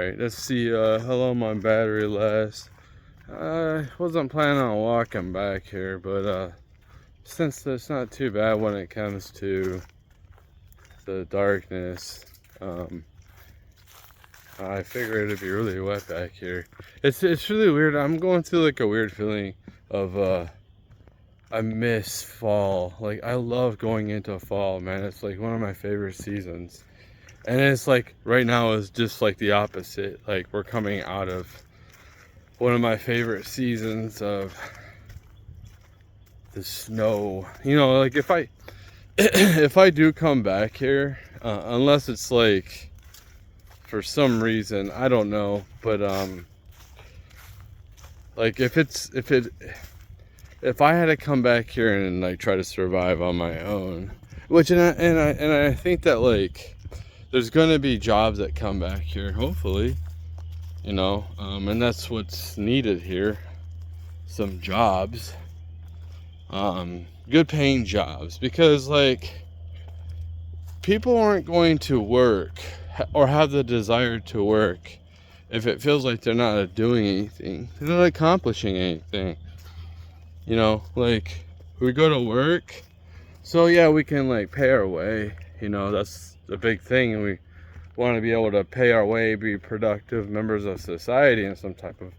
Alright, let's see how long my battery lasts. I wasn't planning on walking back here, but since it's not too bad when it comes to the darkness, I figured it'd be really wet back here. It's really weird. I'm going through like a weird feeling of I miss fall. Like, I love going into fall, man. It's like one of my favorite seasons. And it's like right now is just like the opposite. Like, we're coming out of one of my favorite seasons of the snow. You know, like if I if I do come back here, unless it's like for some reason, I don't know, but like if I had to come back here and like try to survive on my own, which and I think that like there's gonna be jobs that come back here, hopefully, you know, and that's what's needed here. Some jobs, good paying jobs, because like people aren't going to work or have the desire to work if it feels like they're not doing anything, they're not accomplishing anything. You know, like we go to work, so yeah, we can like pay our way, you know, that's the big thing, and we want to be able to pay our way, be productive members of society in some type of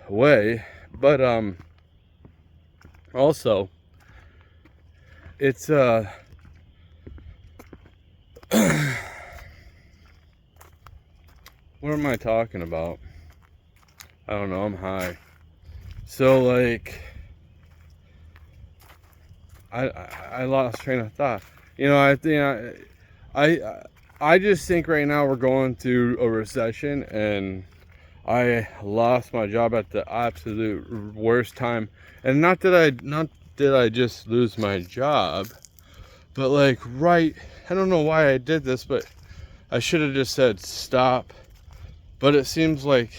way. But also it's what am I talking about? I don't know, I'm high. So like I lost train of thought. You know, I just think right now we're going through a recession, and I lost my job at the absolute worst time. And not that I just lose my job, but like right, I don't know why I did this, but I should have just said stop. But it seems like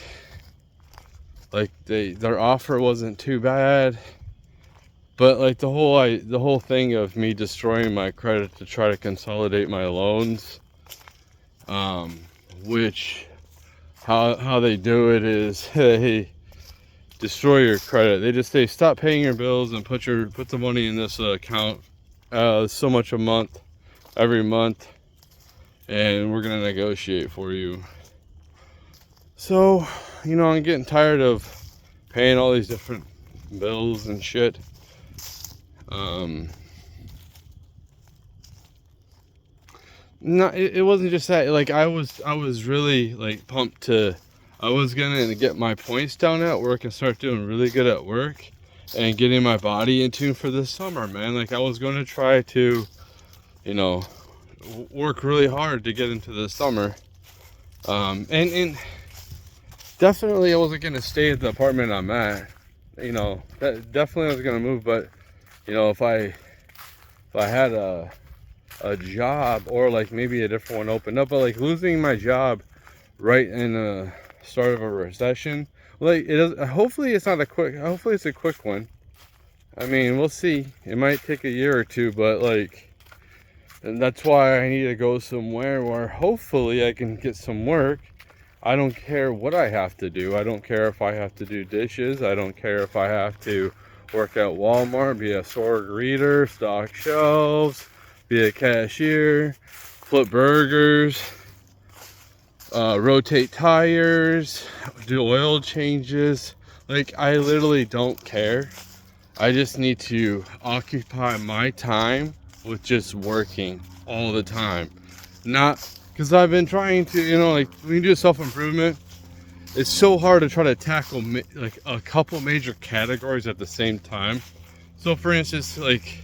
their offer wasn't too bad. But like the whole thing of me destroying my credit to try to consolidate my loans, which how they do it is they destroy your credit. They just say stop paying your bills and put the money in this account, so much a month, every month, and we're gonna negotiate for you. So, you know, I'm getting tired of paying all these different bills and shit. No, it wasn't just that. Like I was really like pumped to. I was gonna get my points down at work and start doing really good at work, and getting my body in tune for this summer, man. Like I was gonna try to, you know, work really hard to get into the summer. And definitely I wasn't gonna stay at the apartment I'm at. You know, that definitely I was gonna move, but you know, if I had a job, or like maybe a different one opened up, but like losing my job right in the start of a recession, like it is, hopefully it's a quick one. I mean, we'll see, it might take a year or two, but like, and that's why I need to go somewhere where hopefully I can get some work. I don't care what I have to do. I don't care if I have to do dishes. I don't care if I have to work at Walmart, be a store greeter, stock shelves, be a cashier, flip burgers, rotate tires, do oil changes. Like, I literally don't care. I just need to occupy my time with just working all the time. Not because I've been trying to, you know, like when you do self-improvement, it's so hard to try to tackle like a couple major categories at the same time. So for instance, like,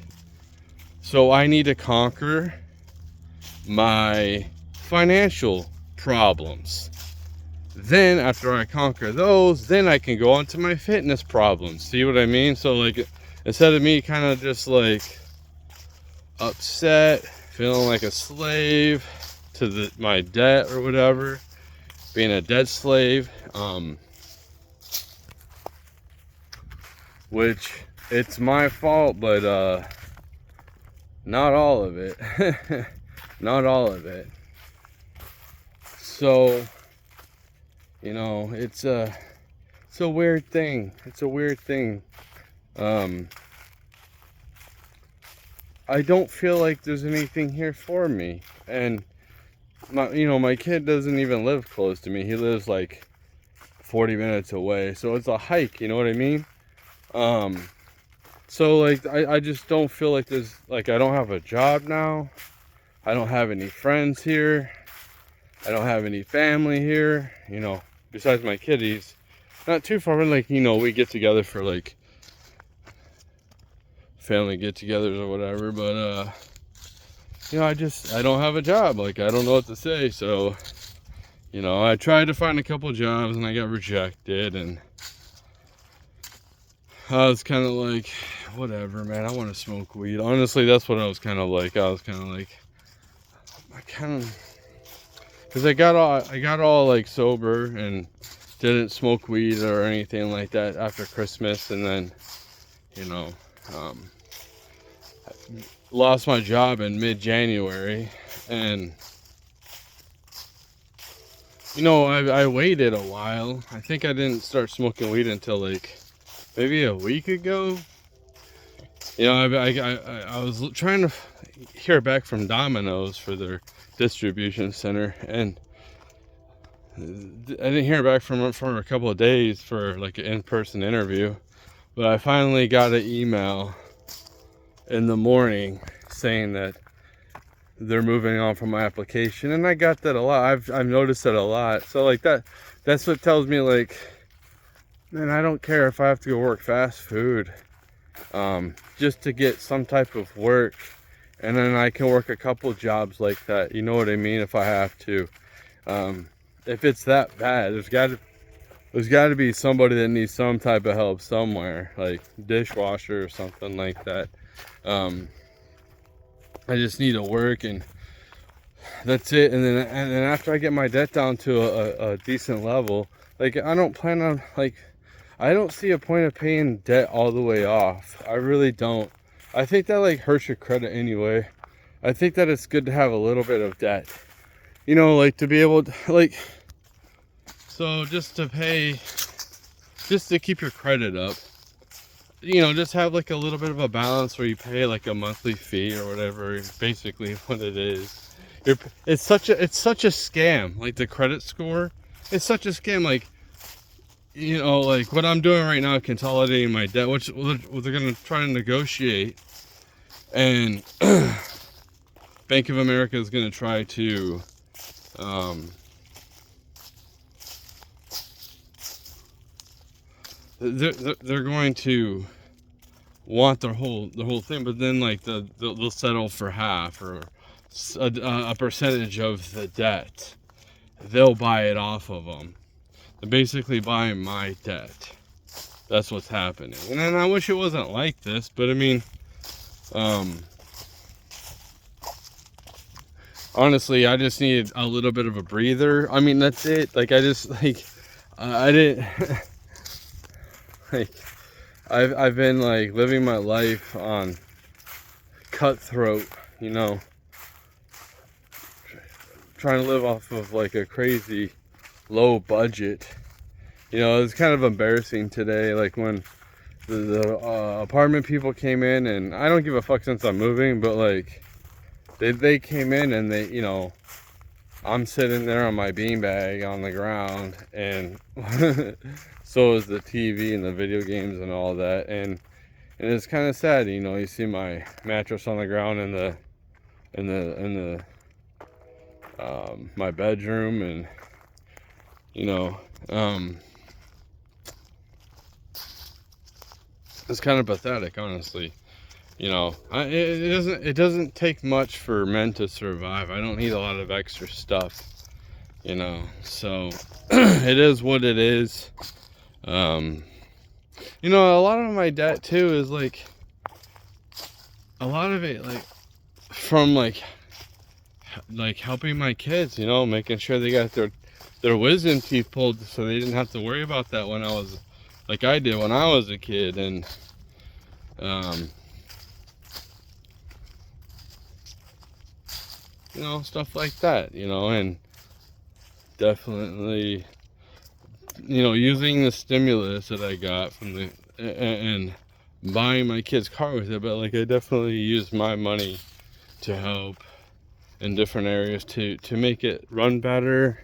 so I need to conquer my financial problems. Then after I conquer those, then I can go on to my fitness problems. See what I mean? So like, instead of me kind of just like upset, feeling like a slave to my debt or whatever, being a debt slave, which it's my fault, but not all of it. Not all of it. So You know, it's a weird thing. It's a weird thing. I don't feel like there's anything here for me. And my kid doesn't even live close to me. He lives like 40 minutes away. So it's a hike, you know what I mean? So like I just don't feel like there's like I don't have a job now. I don't have any friends here. I don't have any family here, you know, besides my kiddies. Not too far, but like, you know, we get together for like family get-togethers or whatever, but you know, I don't have a job. Like, I don't know what to say. So, you know, I tried to find a couple jobs and I got rejected, and I was kind of like, whatever, man, I want to smoke weed. Honestly, that's what I was kind of like. I was kind of like, because I got all like sober and didn't smoke weed or anything like that after Christmas, and then, you know, lost my job in mid-January, and you know, I waited a while. I think I didn't start smoking weed until like maybe a week ago. You know, I was trying to hear back from Domino's for their distribution center, and I didn't hear back from them for a couple of days for like an in-person interview. But I finally got an email in the morning saying that they're moving on from my application, and I got that a lot. I've noticed that a lot. So like that's what tells me, like, man, I don't care if I have to go work fast food, just to get some type of work, and then I can work a couple jobs like that, you know what I mean, if I have to. If it's that bad, there's got to be somebody that needs some type of help somewhere, like dishwasher or something like that. I just need to work, and that's it. And then after I get my debt down to a decent level, like, I don't plan on, like, I don't see a point of paying debt all the way off. I really don't. I think that like hurts your credit anyway. I think that it's good to have a little bit of debt, you know, like to be able to, like, so just to keep your credit up, you know, just have like a little bit of a balance where you pay like a monthly fee or whatever. Basically what it is. It's such a scam. Like the credit score, it's such a scam. Like, you know, like what I'm doing right now, consolidating my debt, which they're gonna try to negotiate, and Bank of America is gonna try to they're going to want the whole thing, but then like they'll settle for half or a percentage of the debt. They'll buy it off of them. They're basically buying my debt. That's what's happening. And then I wish it wasn't like this, but I mean, honestly, I just needed a little bit of a breather. I mean, that's it. Like, I just, like, I didn't, like, I've been, like, living my life on cutthroat, you know, trying to live off of, like, a crazy low budget. You know, it was kind of embarrassing today, like, when the apartment people came in, and I don't give a fuck since I'm moving, but, like, they came in, and they, you know, I'm sitting there on my beanbag on the ground, and so is the TV and the video games and all that, and it's kind of sad, you know. You see my mattress on the ground in my bedroom, and you know, it's kind of pathetic, honestly. You know, it doesn't take much for men to survive. I don't need a lot of extra stuff, you know. So it is what it is. You know, a lot of my debt too is like, a lot of it like from like helping my kids, you know, making sure they got their wisdom teeth pulled so they didn't have to worry about that when I was, like I did when I was a kid. And you know, stuff like that, you know. And definitely using the stimulus that I got from and buying my kid's car with it, but like I definitely used my money to help in different areas to make it run better,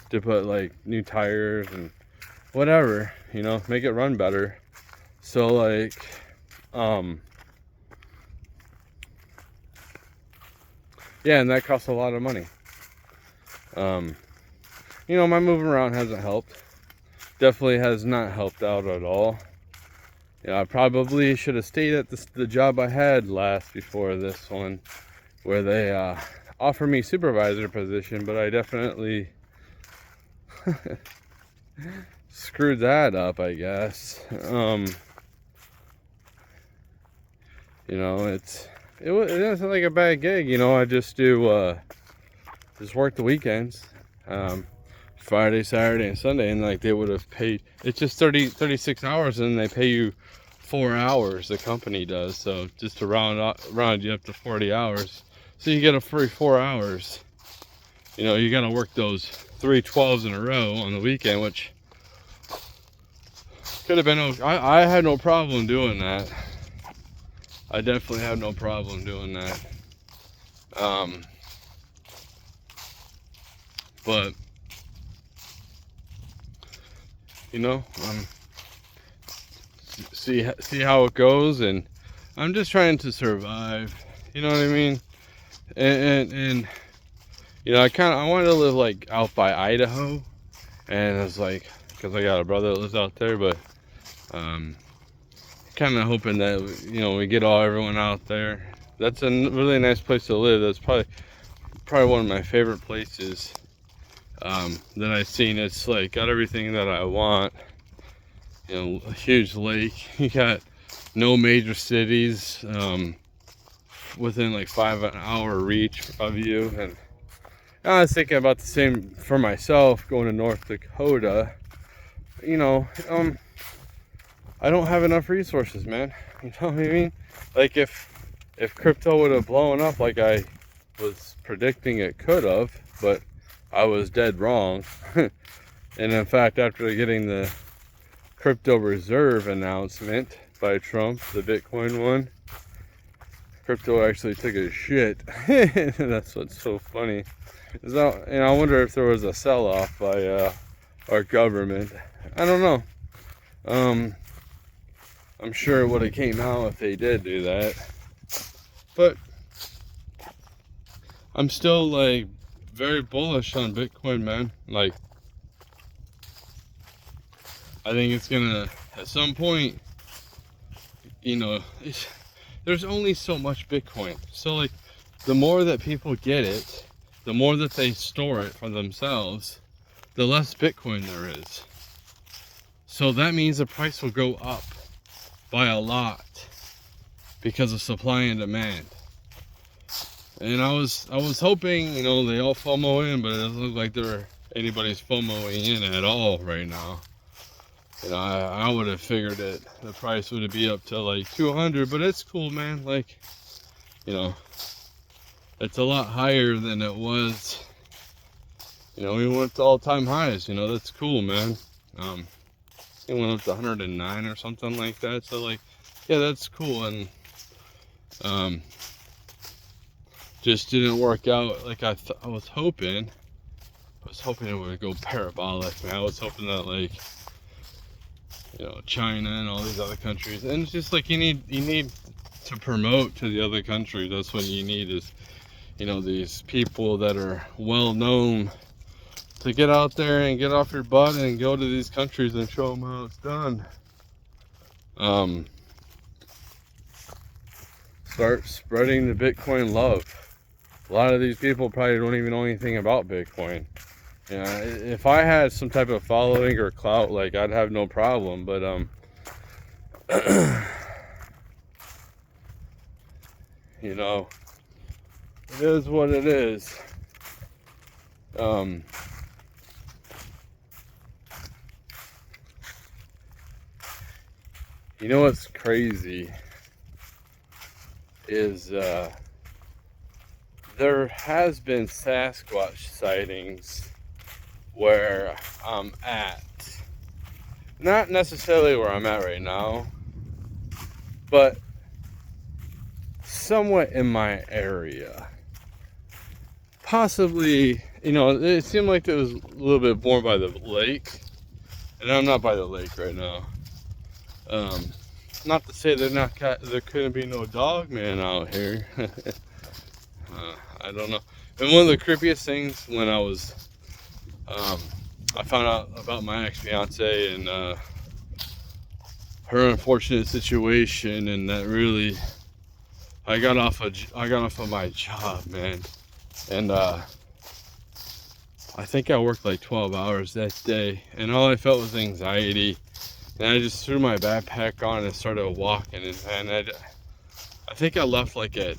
to put like new tires and whatever, make it run better. So like, yeah, and that costs a lot of money. My moving around hasn't helped. Definitely has not helped out at all. I probably should have stayed at the job I had last before this one, where they offered me supervisor position, but I definitely screwed that up, I guess. It wasn't like a bad gig, I just just work the weekends, Friday, Saturday, and Sunday, and like they would have paid, it's just 36 hours, and they pay you 4 hours, the company does, so just to round you up to 40 hours, so you get a free 4 hours. You gotta work those 3 12s in a row on the weekend, which could have been okay. I had no problem doing that. I definitely have no problem doing that. But see how it goes, and I'm just trying to survive. You know what I mean? And I wanted to live like out by Idaho, and it's like, because I got a brother that lives out there, but kind of hoping that we get everyone out there. That's a really nice place to live. That's probably one of my favorite places that I've seen. It's like got everything that I want. A huge lake. You got no major cities within like 5-hour reach of you. And I was thinking about the same for myself going to North Dakota. I don't have enough resources, man. You know what I mean? Like if crypto would have blown up like I was predicting it could have, but I was dead wrong. And in fact, after getting the crypto reserve announcement by Trump, the Bitcoin one, crypto actually took a shit. That's what's so funny. I wonder if there was a sell-off by our government. I don't know. I'm sure it would have came out if they did do that. But I'm still like very bullish on Bitcoin, man. Like, I think it's gonna, at some point, there's only so much Bitcoin. So like, the more that people get it, the more that they store it for themselves, the less Bitcoin there is. So that means the price will go up by a lot because of supply and demand. And I was hoping, they all FOMO in, but it doesn't look like anybody's FOMOing in at all right now. I would have figured that the price would be up to like 200, but it's cool, man. Like, it's a lot higher than it was. We went to all-time highs. That's cool, man. It went up to 109 or something like that. So like, yeah, that's cool. And just didn't work out like I was hoping. I was hoping it would go parabolic, man. I was hoping that like, China and all these other countries, and it's just like you need to promote to the other countries. That's what you need is, these people that are well known to get out there and get off your butt and go to these countries and show them how it's done. Start spreading the Bitcoin love. A lot of these people probably don't even know anything about Bitcoin. If I had some type of following or clout, like, I'd have no problem, but it is what it is. What's crazy is there has been Sasquatch sightings where I'm at, Not necessarily where I'm at right now, but somewhat in my area. Possibly, it seemed like it was a little bit more by the lake, and I'm not by the lake right now. Not to say there couldn't be no dog man out here. I don't know. And one of the creepiest things when I found out about my ex-fiance and her unfortunate situation, and that really, I got off of my job, man, and I think I worked like 12 hours that day, and all I felt was anxiety, and I just threw my backpack on and started walking, and I think I left I did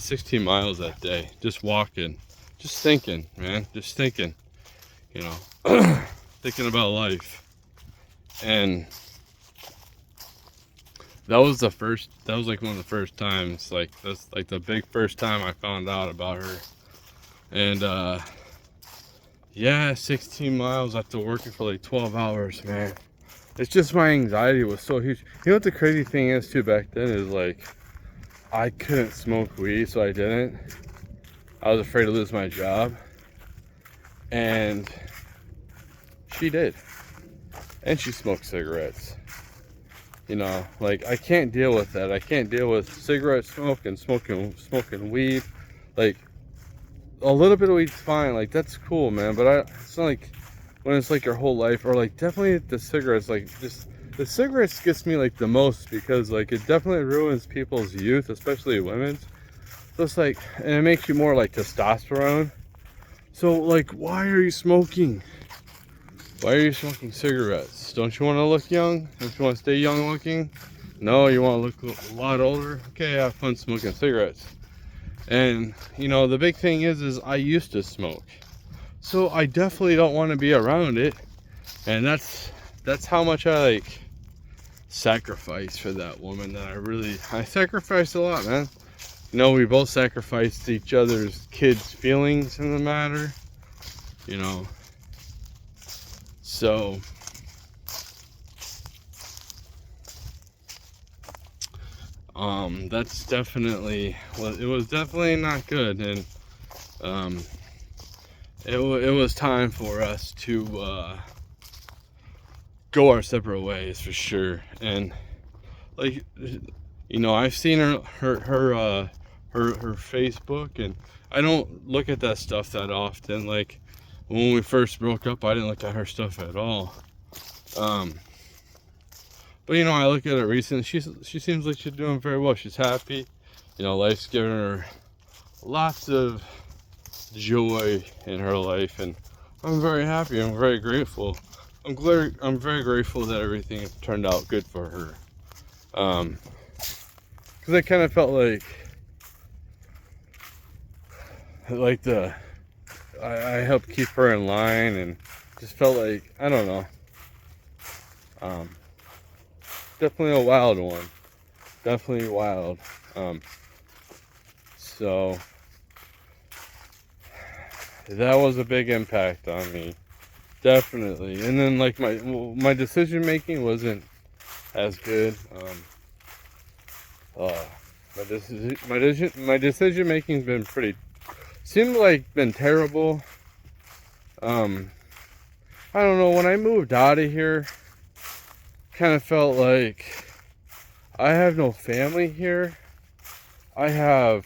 16 miles that day, just walking, just thinking, man, thinking about life. And that was like one of the first times, that's like the big first time I found out about her. And yeah, 16 miles after working for like 12 hours, man. It's just my anxiety was so huge. You know what the crazy thing is too back then is like, I couldn't smoke weed, so I didn't. I was afraid to lose my job. And she did. And she smoked cigarettes. Like, I can't deal with that. I can't deal with cigarette smoke and smoking weed. Like, a little bit of weed's fine. Like, that's cool, man. But it's not like when it's like your whole life, or like definitely the cigarettes. Like, just the cigarettes gets me like the most, because like it definitely ruins people's youth, especially women's. So it's like, and it makes you more like testosterone. So like, why are you smoking? Why are you smoking cigarettes? Don't you want to look young? Don't you want to stay young looking? No, you want to look a lot older? Okay, have fun smoking cigarettes. And the big thing is I used to smoke, so I definitely don't want to be around it. And that's how much I like sacrificed for that woman. That I sacrificed a lot, man. We both sacrificed each other's kids' feelings in the matter, so that's definitely, it was definitely not good. And it was time for us to go our separate ways, for sure. And like, I've seen her Facebook, and I don't look at that stuff that often. Like, when we first broke up, I didn't look at her stuff at all. But I look at it recently. She seems like she's doing very well. She's happy. Life's giving her lots of joy in her life, and I'm very happy. I'm very grateful. I'm very grateful that everything turned out good for her. Because I kind of felt like I helped keep her in line, and just felt like, I don't know. Definitely a wild one. Definitely wild. So that was a big impact on me. Definitely. And then like my decision making wasn't as good. My decision making's been been terrible. I don't know, when I moved out of here, kind of felt like I have no family here. I have,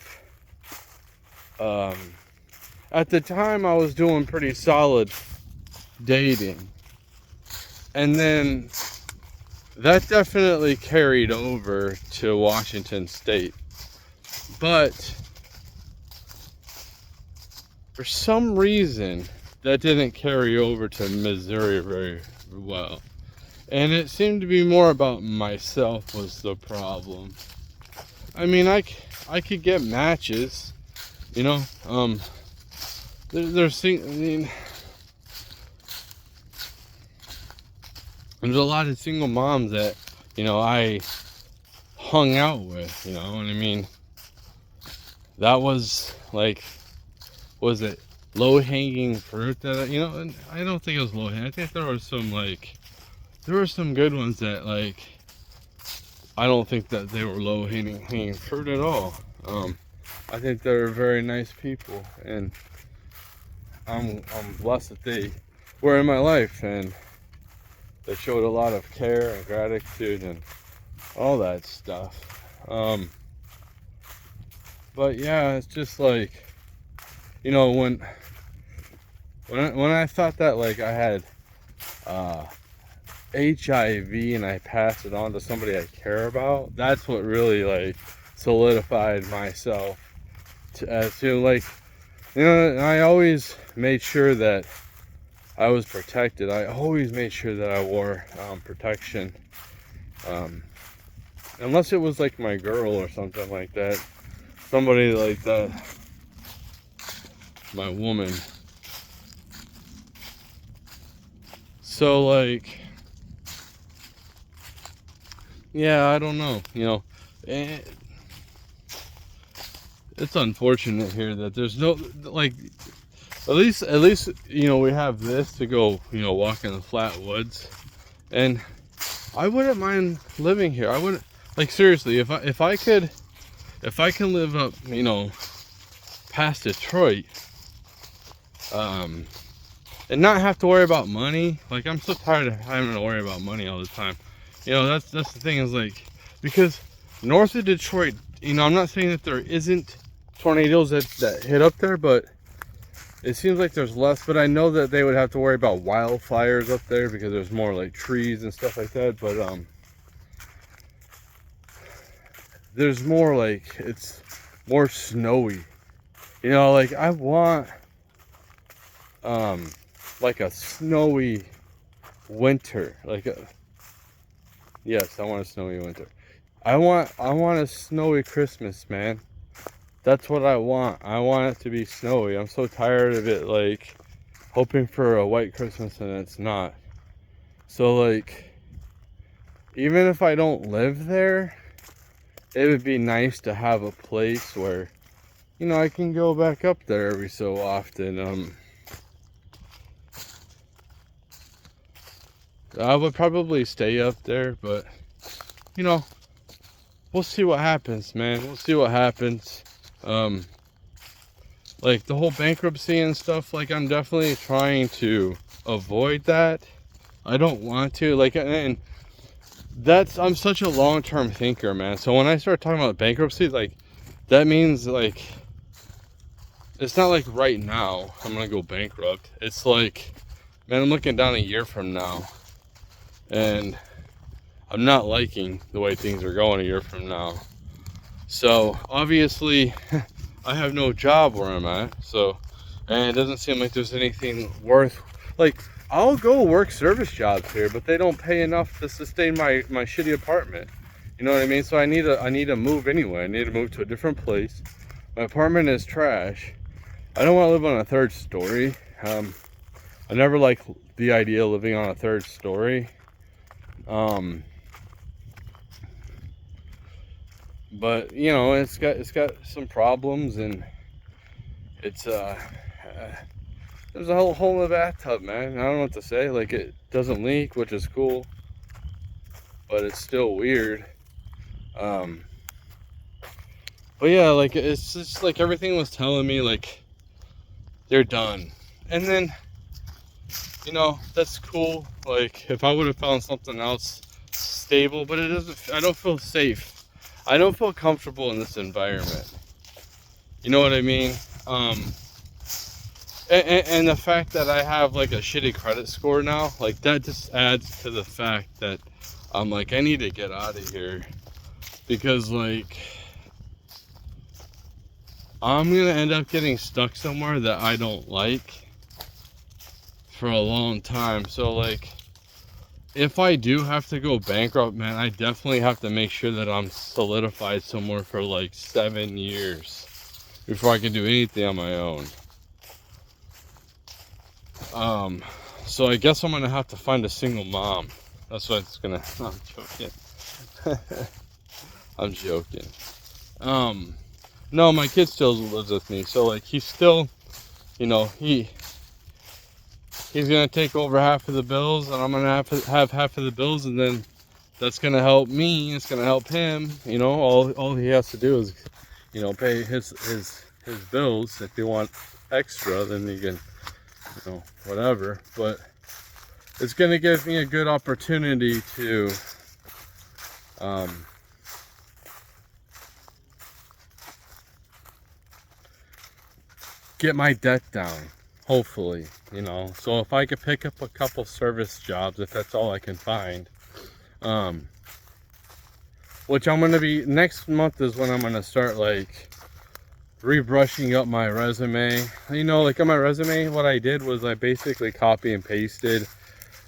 at the time I was doing pretty solid dating, and then that definitely carried over to Washington State. But for some reason, that didn't carry over to Missouri very well. And it seemed to be more about myself was the problem. I mean, I could get matches, there's a lot of single moms that, I hung out with, and I mean, that was like, was it low-hanging fruit that, you know, and I don't think it was low-hanging. I think there were some good ones that, like, I don't think that they were low-hanging fruit at all. I think they're very nice people, and I'm blessed that they were in my life, and they showed a lot of care and gratitude and all that stuff. But yeah, it's just like, you know, when I thought that, like, I had HIV and I passed it on to somebody I care about, that's what really, like, solidified myself as to, like, you know, I always made sure that I was protected. I always made sure that I wore protection, unless it was like my girl or something like that, somebody like that, my woman. So, like, yeah, I don't know, you know, it's unfortunate here that there's no, like, at least, you know, we have this to go, you know, walk in the flat woods, and I wouldn't mind living here. I wouldn't, like, seriously, if I can live up, you know, past Detroit, and not have to worry about money. Like, I'm so tired of having to worry about money all the time. You know, that's the thing, is like, because north of Detroit, you know, I'm not saying that there isn't tornadoes that hit up there, but it seems like there's less. But I know that they would have to worry about wildfires up there because there's more, like, trees and stuff like that. But there's more, like, it's more snowy. You know, like, I want like a snowy winter. Yes, I want a snowy winter. I want a snowy Christmas, man. That's what I want. I want it to be snowy. I'm so tired of it, like, hoping for a white Christmas and it's not. So, like, even if I don't live there, it would be nice to have a place where, you know, I can go back up there every so often. I would probably stay up there, but, you know, we'll see what happens, man. We'll see what happens. Like, the whole bankruptcy and stuff, like, I'm definitely trying to avoid that. I don't want to, like, and I'm such a long-term thinker, man. So when I start talking about bankruptcy, like, that means, like, it's not like right now I'm gonna go bankrupt. It's like, man, I'm looking down a year from now, and I'm not liking the way things are going a year from now. So obviously I have no job where I'm at, so, and it doesn't seem like there's anything worth, like, I'll go work service jobs here, but they don't pay enough to sustain my shitty apartment. You know what I mean? So I need to move anyway. I need to move to a different place. My apartment is trash. I don't want to live on a third story. I never liked the idea of living on a third story. But, you know, it's got some problems, and it's there's a whole hole in the bathtub, man. I don't know what to say. Like, it doesn't leak, which is cool, but it's still weird. But yeah, like, it's just like everything was telling me, like, they're done. And then, you know, that's cool. Like, if I would have found something else stable, but it doesn't, I don't feel safe. I don't feel comfortable in this environment. You know what I mean? And the fact that I have, like, a shitty credit score now, like, that just adds to the fact that I'm like, I need to get out of here, because, like, I'm gonna end up getting stuck somewhere that I don't like for a long time. So, like, if I do have to go bankrupt, man, I definitely have to make sure that I'm solidified somewhere for like 7 years before I can do anything on my own. So I guess I'm gonna have to find a single mom. That's what it's gonna. No, I'm joking. I'm joking. No, my kid still lives with me, so, like, he's still, you know, he's gonna take over half of the bills, and I'm gonna have half of the bills, and then that's gonna help me. It's gonna help him. You know, all he has to do is, you know, pay his bills. If you want extra, then you can, you know, whatever. But it's gonna give me a good opportunity to get my debt down, hopefully, you know. So if I could pick up a couple service jobs, if that's all I can find, which I'm gonna be, next month is when I'm gonna start like rebrushing up my resume. You know, like on my resume, what I did was I basically copy and pasted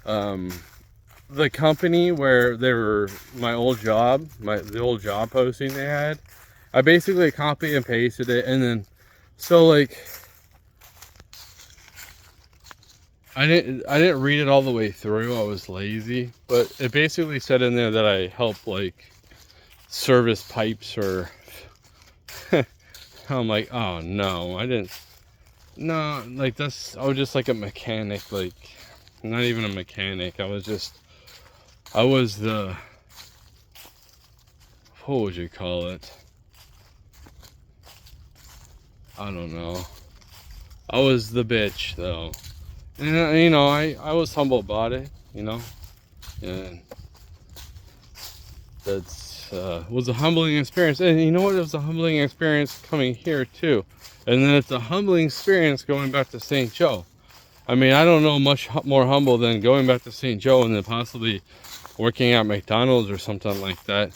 the company where they were, my old job, the old job posting they had. I basically copy and pasted it, and then so like I didn't read it all the way through. I was lazy, but it basically said in there that I help like service pipes or I'm like, oh no, I didn't. No, like I was just like a mechanic, like not even a mechanic. I was the, what would you call it? I don't know. I was the bitch though. And you know, I was humble about it, you know. And that's was a humbling experience. And you know what? It was a humbling experience coming here too. And then it's a humbling experience going back to St. Joe. I mean, I don't know much more humble than going back to St. Joe and then possibly working at McDonald's or something like that.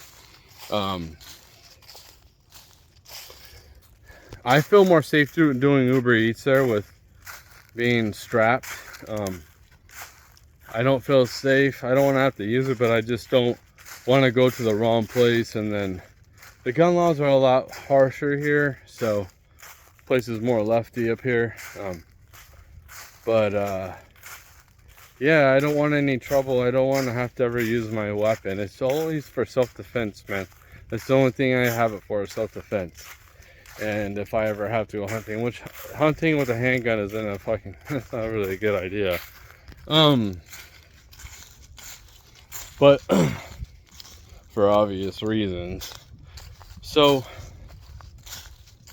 I feel more safe doing Uber Eats there with being strapped. I don't feel safe. I don't want to have to use it, but I just don't want to go to the wrong place. And then the gun laws are a lot harsher here, so place is more lefty up here. Yeah, I don't want any trouble. I don't want to have to ever use my weapon. It's always for self-defense, man. That's the only thing I have it for, is self-defense. And if I ever have to go hunting, which hunting with a handgun is in a fucking, that's not really a good idea. But for obvious reasons. So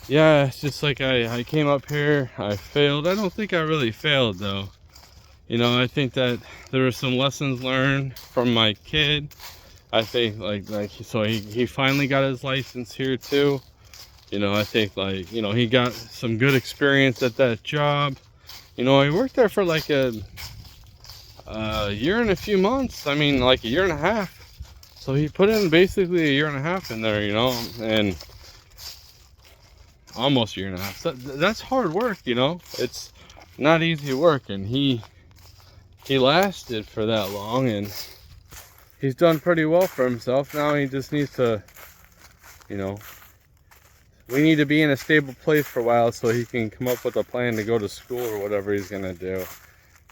yeah, it's just like I came up here, I failed. I don't think I really failed though. You know, I think that there were some lessons learned from my kid. I think so he finally got his license here too. You know, I think like, you know, he got some good experience at that job. You know, he worked there for like a year and a few months. I mean, like a year and a half. So he put in basically a year and a half in there, you know, and almost a year and a half. So that's hard work, you know. It's not easy work, and he lasted for that long, and he's done pretty well for himself. Now he just needs to, you know, we need to be in a stable place for a while so he can come up with a plan to go to school or whatever he's gonna do.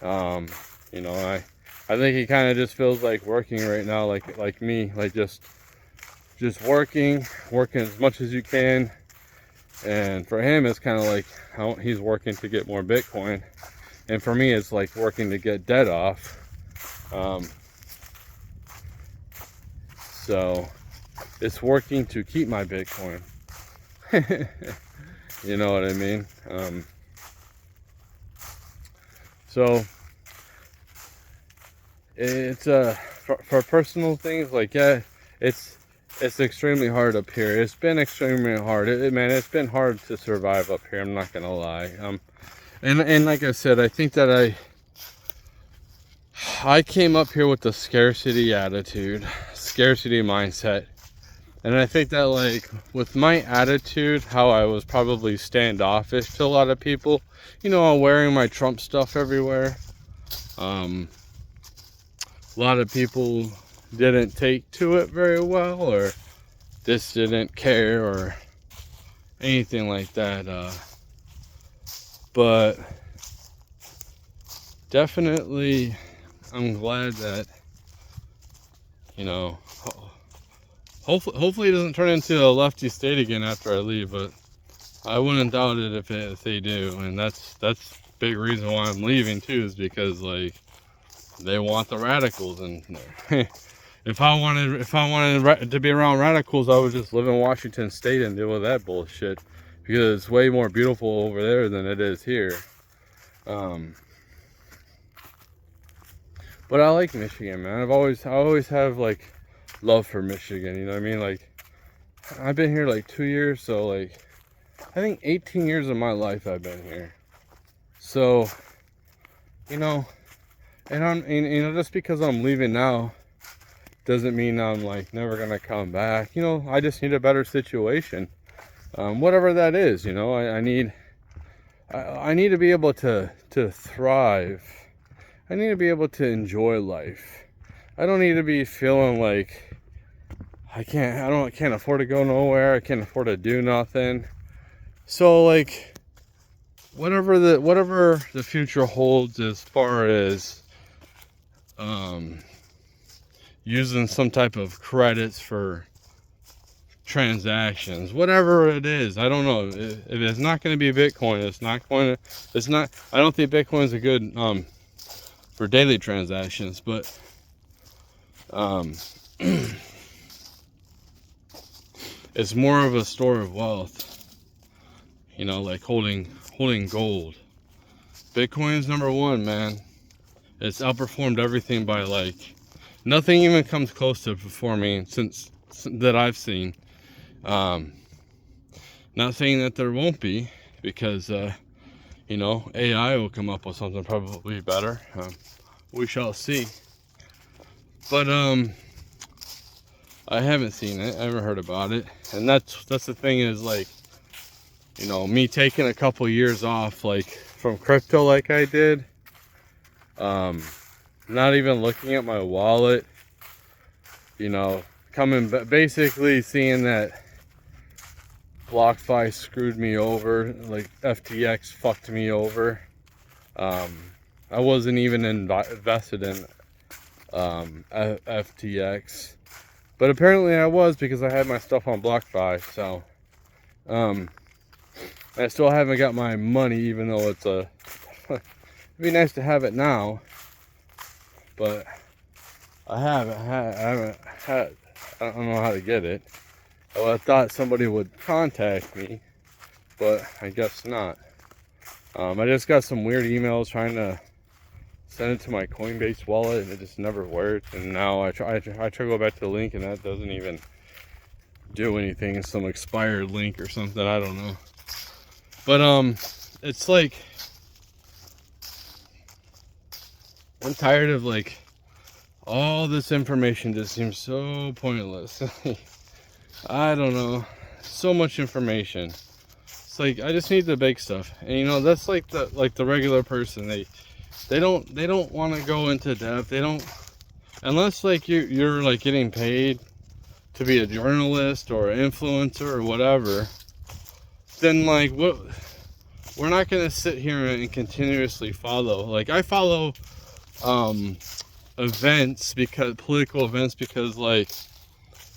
You know, I think he kind of just feels like working right now, like me, like just working as much as you can. And for him, it's kind of like how he's working to get more Bitcoin, and for me, it's like working to get debt off. So it's working to keep my Bitcoin. You know what I mean? So it's for personal things, like, yeah, it's extremely hard up here. It's been extremely hard. Man, it's been hard to survive up here, I'm not gonna lie. And like I said, I think that I came up here with the scarcity attitude, scarcity mindset. And I think that, like, with my attitude, how I was probably standoffish to a lot of people, you know, I'm wearing my Trump stuff everywhere. A lot of people didn't take to it very well, or just didn't care, or anything like that. But definitely, I'm glad that, you know, hopefully it doesn't turn into a lefty state again after I leave. But I wouldn't doubt it if they do, and that's big reason why I'm leaving too, is because like they want the radicals in there. If I wanted to be around radicals, I would just live in Washington State and deal with that bullshit, because it's way more beautiful over there than it is here. But I like Michigan, man. I always have like love for Michigan. You know what I mean? Like, I've been here like 2 years, so like I think 18 years of my life I've been here. So, you know, and just because I'm leaving now doesn't mean I'm like never gonna come back. You know, I just need a better situation, whatever that is. You know, I need to be able to thrive. I need to be able to enjoy life. I don't need to be feeling like I can't afford to go nowhere. I can't afford to do nothing. So like, whatever the future holds as far as using some type of credits for transactions, whatever it is, I don't know. If it's not going to be Bitcoin, I don't think Bitcoin is a good for daily transactions, but it's more of a store of wealth, you know, like holding gold. Bitcoin's number one, man. It's outperformed everything by like, nothing even comes close to performing since that I've seen. Not saying that there won't be, because you know, AI will come up with something probably better. We shall see. But I haven't seen it. I haven't heard about it. And that's the thing, is like, you know, me taking a couple years off like from crypto like I did, not even looking at my wallet, you know, basically seeing that BlockFi screwed me over, like FTX fucked me over. I wasn't even invested in FTX, but apparently I was, because I had my stuff on BlockFi. So I still haven't got my money, even though it's it'd be nice to have it now, but I haven't had, I don't know how to get it. Well, I thought somebody would contact me, but I guess not. I just got some weird emails trying to send it to my Coinbase wallet, and it just never worked. And now I try to go back to the link, and that doesn't even do anything. It's some expired link or something, I don't know. But it's like, I'm tired of like, all this information just seems so pointless. I don't know, so much information. It's like, I just need the big stuff. And you know, that's like the regular person. They don't want to go into depth. They don't, unless like you're like getting paid to be a journalist or an influencer or whatever. Then like, what? We're not gonna sit here and continuously follow. Like, I follow events, because political events, because like,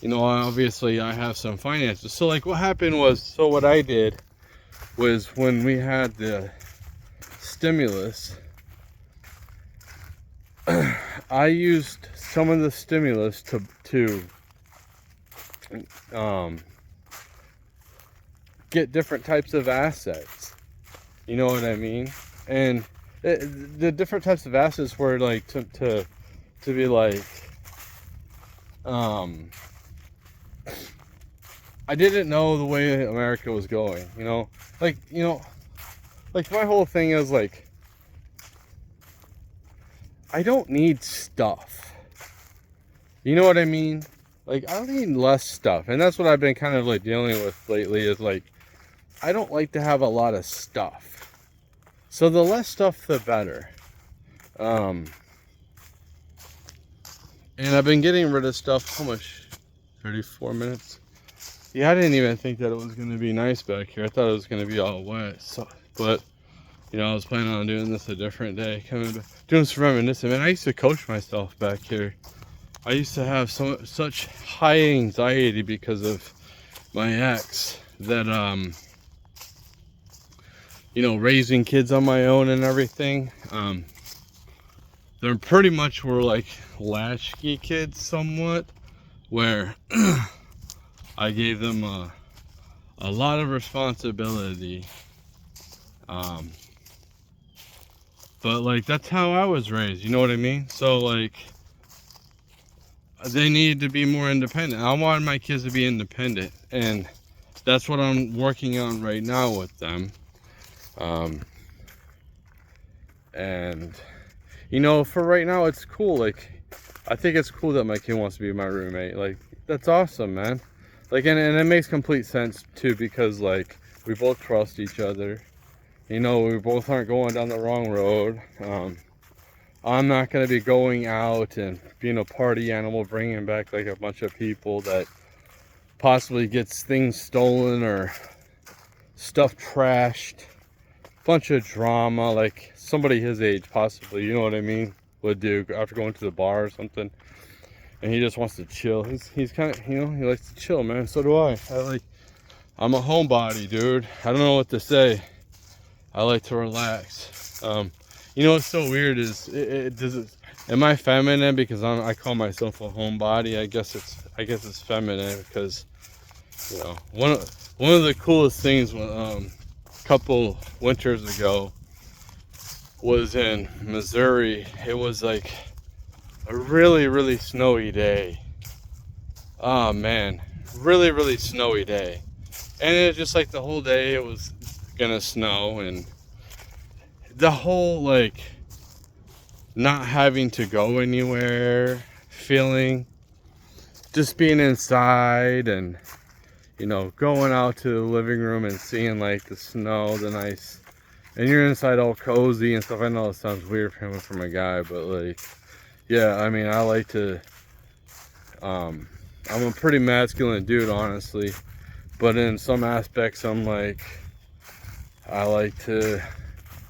you know, obviously I have some finances. So like, what happened was, so what I did was, when we had the stimulus, I used some of the stimulus to get different types of assets. You know what I mean? And the different types of assets were like to be like, I didn't know the way America was going, you know? Like, you know, like my whole thing is like, I don't need stuff. You know what I mean? Like, I don't need less stuff. And that's what I've been kind of like dealing with lately, is like, I don't like to have a lot of stuff. So the less stuff, the better. And I've been getting rid of stuff. How much? 34 minutes? Yeah, I didn't even think that it was going to be nice back here. I thought it was going to be all wet. So, but, you know, I was planning on doing this a different day. Doing some reminiscing. Man, I used to coach myself back here. I used to have such high anxiety because of my ex that, you know, raising kids on my own and everything. They're pretty much were like latchkey kids somewhat, where I gave them a lot of responsibility. But like that's how I was raised, you know what I mean? So like they needed to be more independent. I wanted my kids to be independent, and that's what I'm working on right now with them. And you know, for right now it's cool. Like I think it's cool that my kid wants to be my roommate. Like that's awesome, man. Like and it makes complete sense too, because like we both trust each other. You know, we both aren't going down the wrong road. I'm not going to be going out and being a party animal, bringing back like a bunch of people that possibly gets things stolen or stuff trashed. Bunch of drama, like somebody his age possibly, you know what I mean, would do after going to the bar or something. And he just wants to chill. He's kind of, you know, he likes to chill, man. So do I. I'm a homebody, dude. I don't know what to say. I like to relax. You know what's so weird is am I feminine because I call myself a homebody? I guess it's feminine because, you know, one of the coolest things a couple winters ago was in Missouri. It was like a really, really snowy day. Oh man, really, really snowy day. And it just like the whole day it was gonna snow, and the whole like not having to go anywhere feeling, just being inside and, you know, going out to the living room and seeing like the snow, the nice, and you're inside all cozy and stuff. I know it sounds weird coming from a guy, but like, yeah, I mean, I like to, I'm a pretty masculine dude, honestly, but in some aspects I'm like, I like to,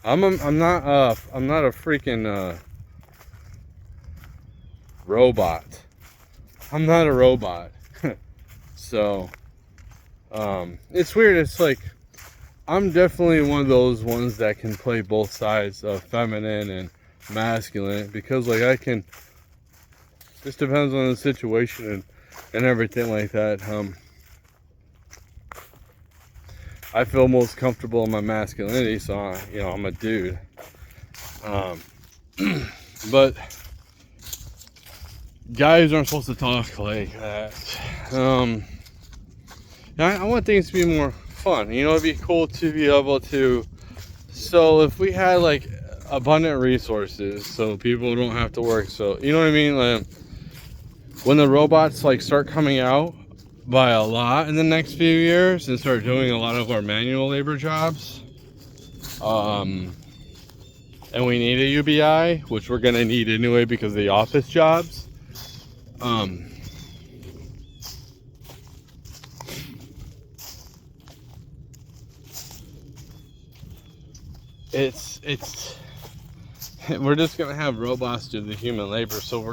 I'm not a freaking robot. I'm not a robot. So it's weird. It's like I'm definitely one of those ones that can play both sides of feminine and masculine, because like I can, just depends on the situation and everything like that. I feel most comfortable in my masculinity, so you know, I'm a dude. But guys aren't supposed to talk like that. I want things to be more fun. You know, it'd be cool to be able to. So if we had like abundant resources, so people don't have to work. So you know what I mean? Like when the robots like start coming out by a lot in the next few years and start doing a lot of our manual labor jobs, and we need a UBI, which we're gonna need anyway because of the office jobs. It's we're just gonna have robots do the human labor, so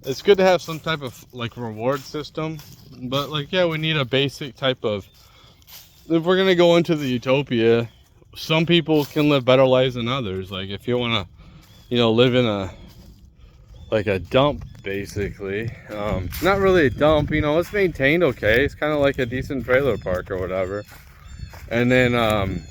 it's good to have some type of like reward system, but like, yeah, we need a basic type of, if we're gonna go into the utopia, some people can live better lives than others. Like if you want to, you know, live in a dump, basically, not really a dump, you know, it's maintained okay, it's kind of like a decent trailer park or whatever, and then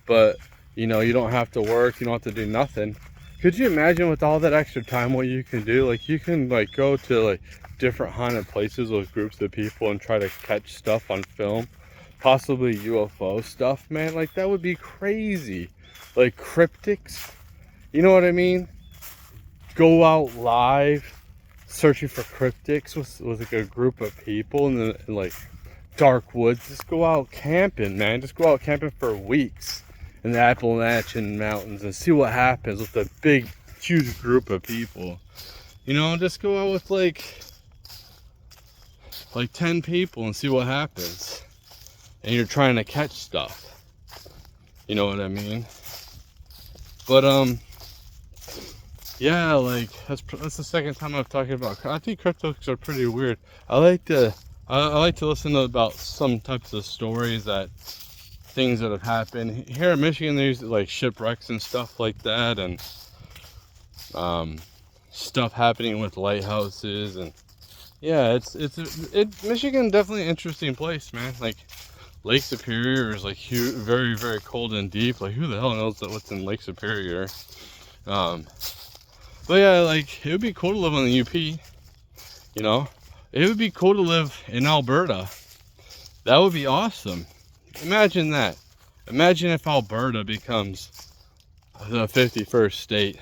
but you know, you don't have to work, you don't have to do nothing. Could you imagine with all that extra time what you can do? Like you can like go to like different haunted places with groups of people and try to catch stuff on film, possibly UFO stuff, man. Like that would be crazy. Like cryptics, you know what I mean? Go out live searching for cryptics with like a group of people in like dark woods. Just go out camping, man. Just go out camping for weeks in the Appalachian Mountains and see what happens with a big, huge group of people. You know, just go out with like 10 people and see what happens. And you're trying to catch stuff. You know what I mean? But yeah, like that's the second time I've talked about. I think cryptics are pretty weird. I like to listen to about some types of stories that things that have happened here in Michigan. There's like shipwrecks and stuff like that, and stuff happening with lighthouses, and yeah, Michigan definitely an interesting place, man. Like Lake Superior is like huge, very very cold and deep. Like who the hell knows what's in Lake Superior? But yeah, like it would be cool to live on the UP. You know, it would be cool to live in Alberta. That would be awesome. Imagine that. Imagine if Alberta becomes the 51st state.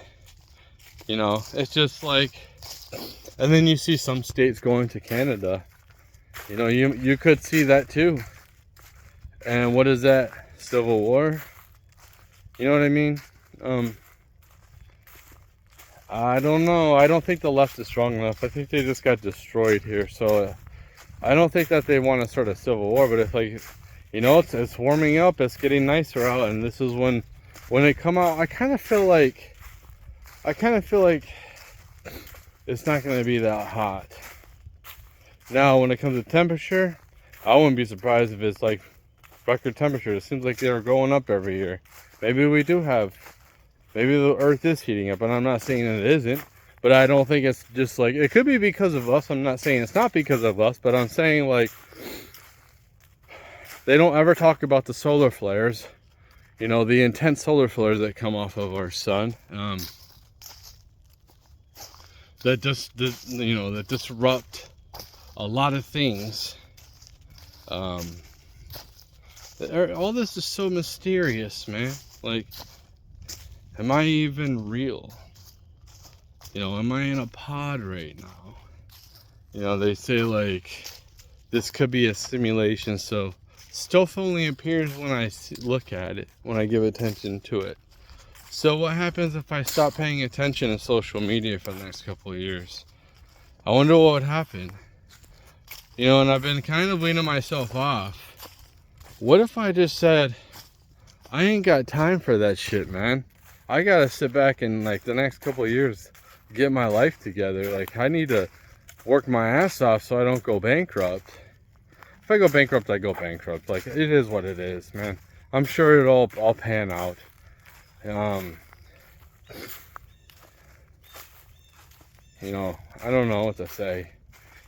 You know, it's just like, and then you see some states going to Canada. You know, you could see that too. And what is that? Civil war? You know what I mean? I don't know. I don't think the left is strong enough. I think they just got destroyed here. So I don't think that they want to start a civil war. But if, like, you know, it's warming up. It's getting nicer out, and this is when they come out. I kind of feel like it's not going to be that hot. Now, when it comes to temperature, I wouldn't be surprised if it's like record temperature. It seems like they're going up every year. Maybe the earth is heating up, and I'm not saying that it isn't, but I don't think it's just like, it could be because of us. I'm not saying it's not because of us, but I'm saying, like, they don't ever talk about the solar flares, you know, the intense solar flares that come off of our sun, that disrupt a lot of things. All this is so mysterious, man. Like, am I even real? You know, am I in a pod right now? You know, they say like this could be a simulation, so stuff only appears when I look at it, when I give attention to it. So what happens if I stop paying attention to social media for the next couple of years? I wonder what would happen. You know, and I've been kind of weaning myself off. What if I just said, I ain't got time for that shit, man. I gotta sit back and, like, the next couple of years get my life together. Like, I need to work my ass off so I don't go bankrupt. If I go bankrupt, I go bankrupt. Like, it is what it is, man. I'm sure it'll all pan out. You know, I don't know what to say.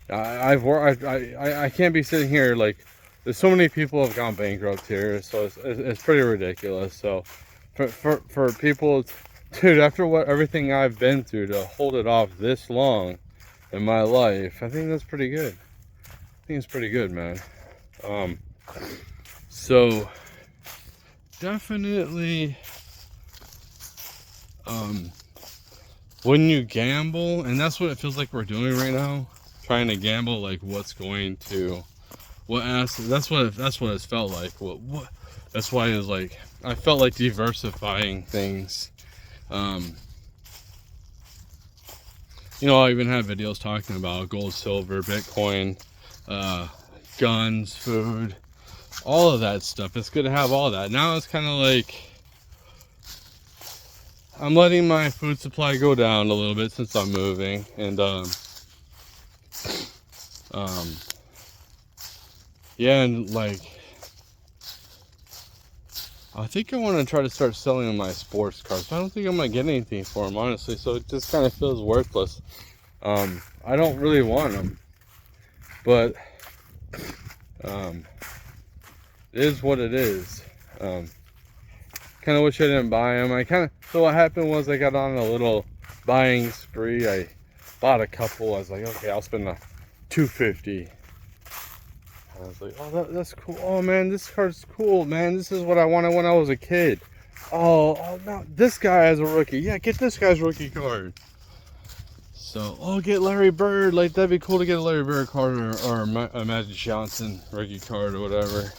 I can't be sitting here like, there's so many people have gone bankrupt here, so it's pretty ridiculous. So for people, dude, after everything I've been through, to hold it off this long in my life, I think that's pretty good. I think it's pretty good, man. So definitely, when you gamble, and that's what it feels like we're doing right now, trying to gamble, like that's what it's felt like. What that's why it was like, I felt like diversifying things. You know, I even have videos talking about gold, silver, Bitcoin, guns, food, all of that stuff. It's good to have all that. Now it's kind of like, I'm letting my food supply go down a little bit since I'm moving, and yeah, and like, I think I want to try to start selling my sports cars. I don't think I'm gonna get anything for them, honestly. So it just kind of feels worthless. I don't really want them, but it is what it is. Kind of wish I didn't buy them. So what happened was, I got on a little buying spree. I bought a couple. I was like, okay, I'll spend $250. I was like, oh, that's cool. Oh man, this card's cool, man. This is what I wanted when I was a kid. Oh no, this guy has a rookie. Yeah, get this guy's rookie card. So, get Larry Bird. Like, that'd be cool to get a Larry Bird card, or a Magic Johnson rookie card or whatever.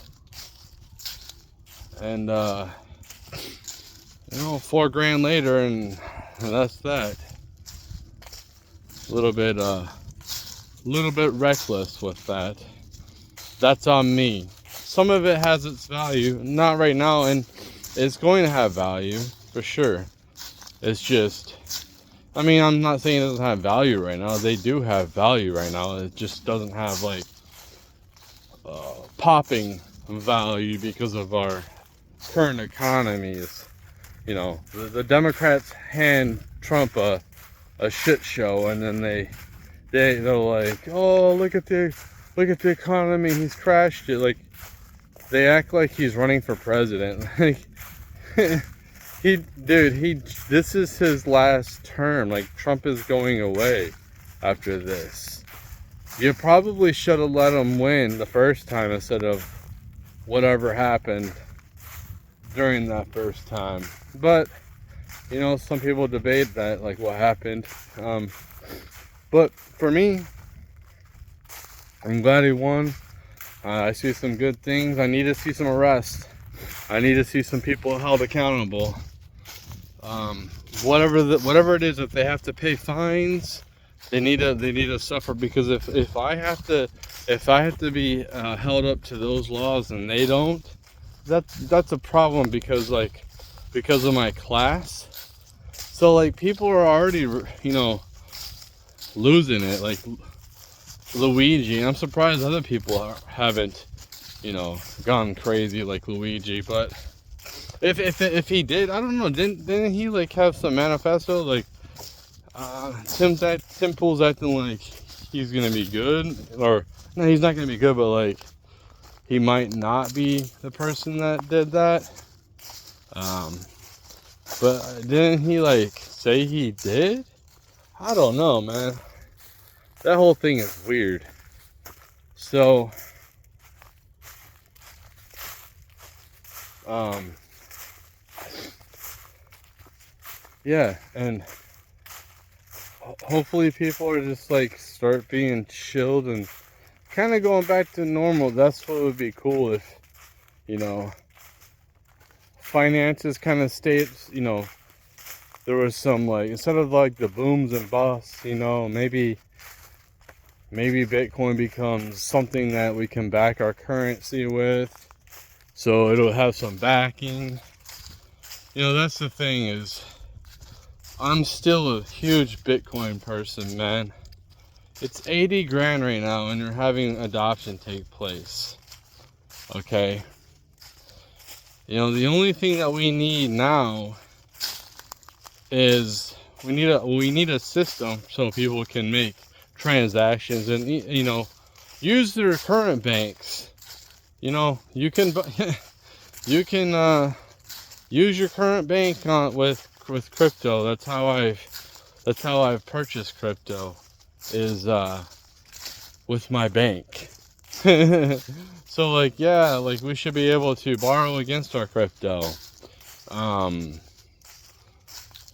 And you know, $4,000 later, and that's that. A little bit reckless with that. That's on me. Some of it has its value, not right now, and it's going to have value for sure. It's just, I mean, I'm not saying it doesn't have value right now. They do have value right now. It just doesn't have like popping value because of our current economies. You know, the Democrats hand Trump a shit show, and then they're like, oh, look at the economy, he's crashed it. Like, they act like he's running for president. Like, this is his last term. Like, Trump is going away after this. You probably should have let him win the first time instead of whatever happened during that first time. But, you know, some people debate that, like, what happened. But for me, I'm glad he won. I see some good things. I need to see some arrests. I need to see some people held accountable. Whatever it is, if they have to pay fines, they need to suffer. Because if I have to be held up to those laws and they don't, that's a problem, because of my class. So, like, people are already, you know, losing it. Like Luigi, I'm surprised other people haven't, you know, gone crazy like Luigi. But if he did, I don't know, didn't he like have some manifesto, like Tim Pool's acting like he's gonna be good, or no, he's not gonna be good, but like he might not be the person that did that. But didn't he like say he did? I don't know, man. That whole thing is weird. So, yeah, and hopefully people are just like start being chilled and kind of going back to normal. That's what would be cool, if, you know, finances kind of stayed, you know, there was some, like, instead of like the booms and busts, you know, maybe Bitcoin becomes something that we can back our currency with, so it'll have some backing. You know, that's the thing, is I'm still a huge Bitcoin person, man. It's 80 grand right now, and you're having adoption take place. Okay. You know, the only thing that we need now is we need a system so people can make transactions and, you know, use their current banks. You know, you can use your current bank with crypto. That's how I've purchased crypto, is with my bank. So, like, yeah, like, we should be able to borrow against our crypto.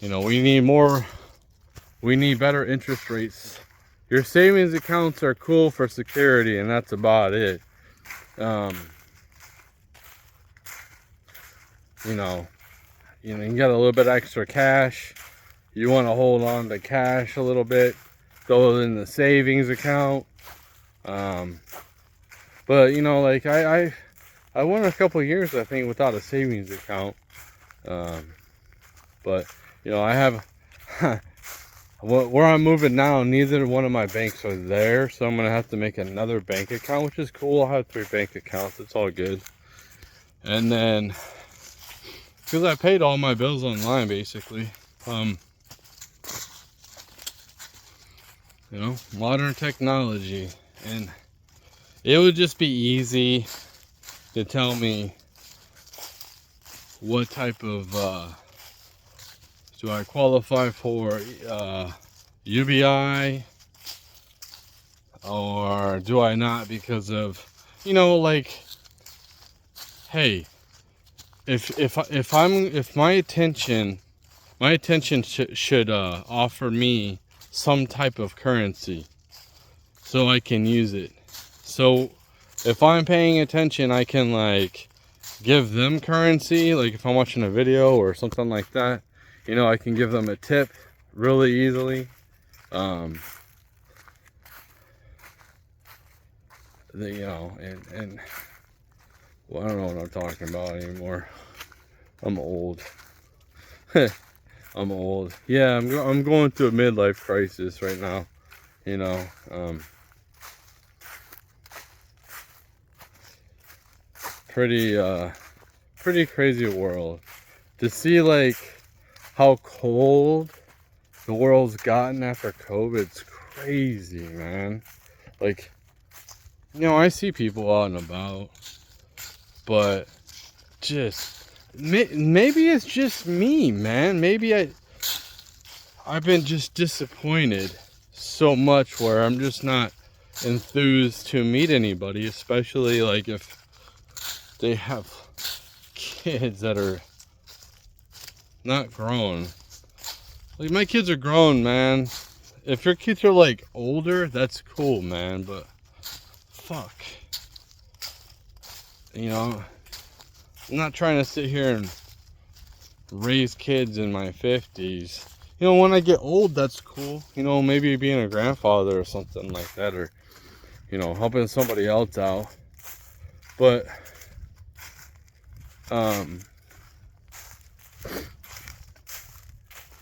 You know, we need better interest rates. Your savings accounts are cool for security, and that's about it. You know, you got a little bit extra cash. You want to hold on to cash a little bit, throw it in the savings account. But, you know, like, I went a couple years, I think, without a savings account. But, you know, I have where I'm moving now, neither one of my banks are there, so I'm gonna have to make another bank account, which is cool. I'll have 3 bank accounts. It's all good. And then, because I paid all my bills online, basically. You know, modern technology, and it would just be easy to tell me what type of do I qualify for UBI, or do I not, because of, you know, like, hey, if my attention should offer me some type of currency so I can use it. So if I'm paying attention, I can, like, give them currency. Like, if I'm watching a video or something like that, you know, I can give them a tip really easily. You know, and well, I don't know what I'm talking about anymore. I'm old. I'm old. Yeah, I'm going through a midlife crisis right now. You know, pretty crazy world. To see like how cold the world's gotten after COVID's crazy, man. Like, I see people out and about, but just maybe it's just me, man. Maybe I've been just disappointed so much where I'm just not enthused to meet anybody, especially like if they have kids that are not grown. Like, my kids are grown, man. If your kids are like older, that's cool, man, but fuck. I'm not trying to sit here and raise kids in my 50s. When I get old, that's cool. Maybe being a grandfather or something like that, or helping somebody else out. But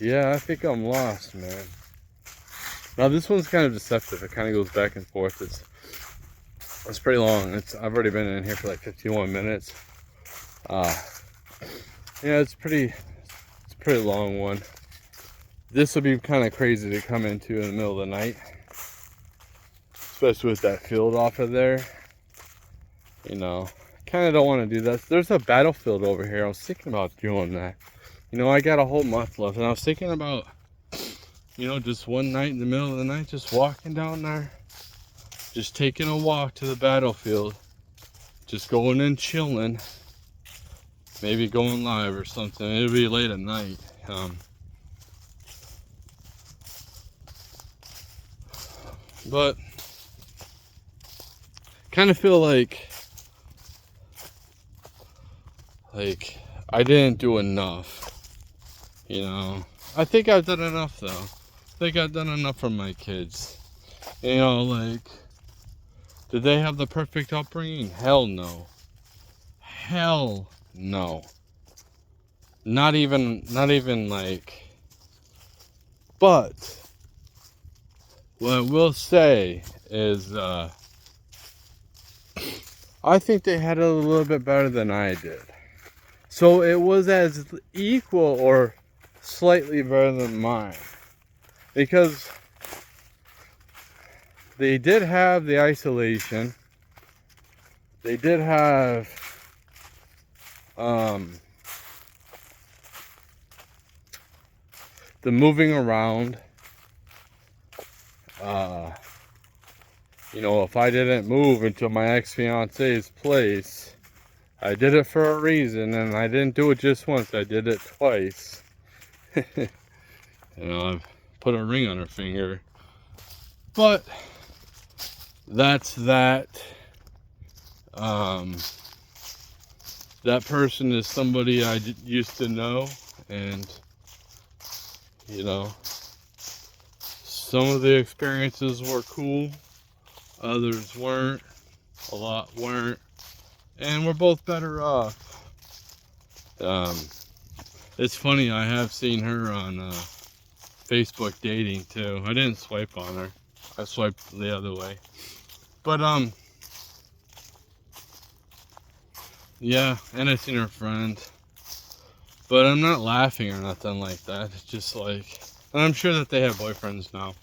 yeah, I think I'm lost, man. Now this one's kind of deceptive. It kind of goes back and forth. It's pretty long. I've already been in here for like 51 minutes. Yeah, it's a pretty long one. This would be kind of crazy to come into in the middle of the night, especially with that field off of there. Kind of don't want to do that. There's a battlefield over here. I was thinking about doing that. I got a whole month left, and I was thinking about, just one night in the middle of the night, just walking down there, just taking a walk to the battlefield, just going and chilling, maybe going live or something. It'll be late at night. But kind of feel like I didn't do enough. I think I've done enough though. I think I've done enough for my kids. Did they have the perfect upbringing? Hell no. Hell no. Not even like. But what I will say is, I think they had it a little bit better than I did. So it was as equal or slightly better than mine. Because they did have the isolation. They did have the moving around. If I didn't move into my ex-fiance's place, I did it for a reason, and I didn't do it just once, I did it twice. I've put a ring on her finger. But that's that. That person is somebody I used to know, and some of the experiences were cool, others weren't, a lot weren't, and we're both better off. It's funny, I have seen her on Facebook dating too. I didn't swipe on her, I swiped the other way. But yeah, and I seen her friend, but I'm not laughing or nothing like that. It's just like, and I'm sure that they have boyfriends now.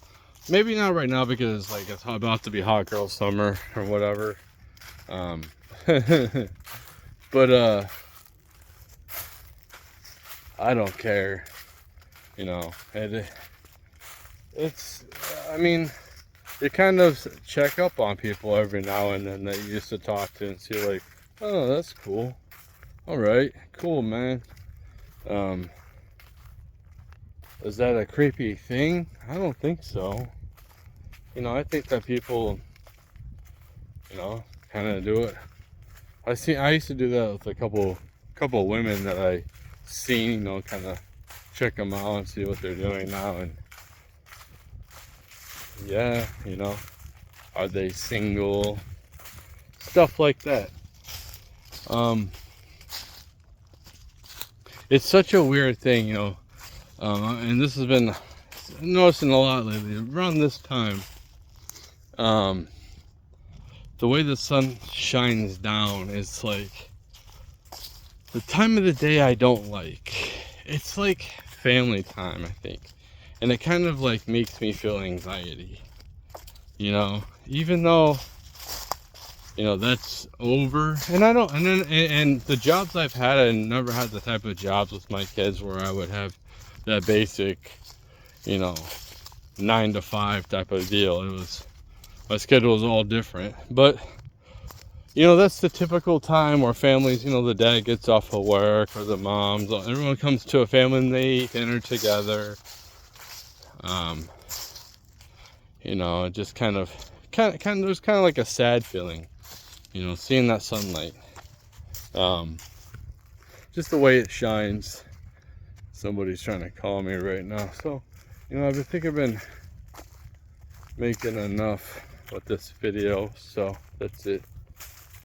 Maybe not right now because it's about to be hot girl summer or whatever. But I don't care. It's, I mean, you kind of check up on people every now and then that you used to talk to and see like, oh, that's cool. All right, cool, man. Is that a creepy thing? I don't think so. I think that people, kind of do it. I used to do that with a couple of women that I seen, kind of check them out and see what they're doing now, and yeah, are they single? Stuff like that. It's such a weird thing, and this has been noticing a lot lately. Around this time, the way the sun shines down is like The time of the day I don't like. It's like family time, I think. And it kind of like makes me feel anxiety. You know, even though, you know, that's over. And I don't, and then, and the jobs I've had, I never had the type of jobs with my kids where I would have that basic, you know, 9 to 5 type of deal. It was, my schedule was all different. But, you know, that's the typical time where families, you know, the dad gets off of work or the moms, everyone comes to a family and they eat dinner together. You know, it just kind of, there's kind of like a sad feeling, you know, seeing that sunlight. Just the way it shines. Somebody's trying to call me right now. So, you know, I've been making enough with this video. So that's it.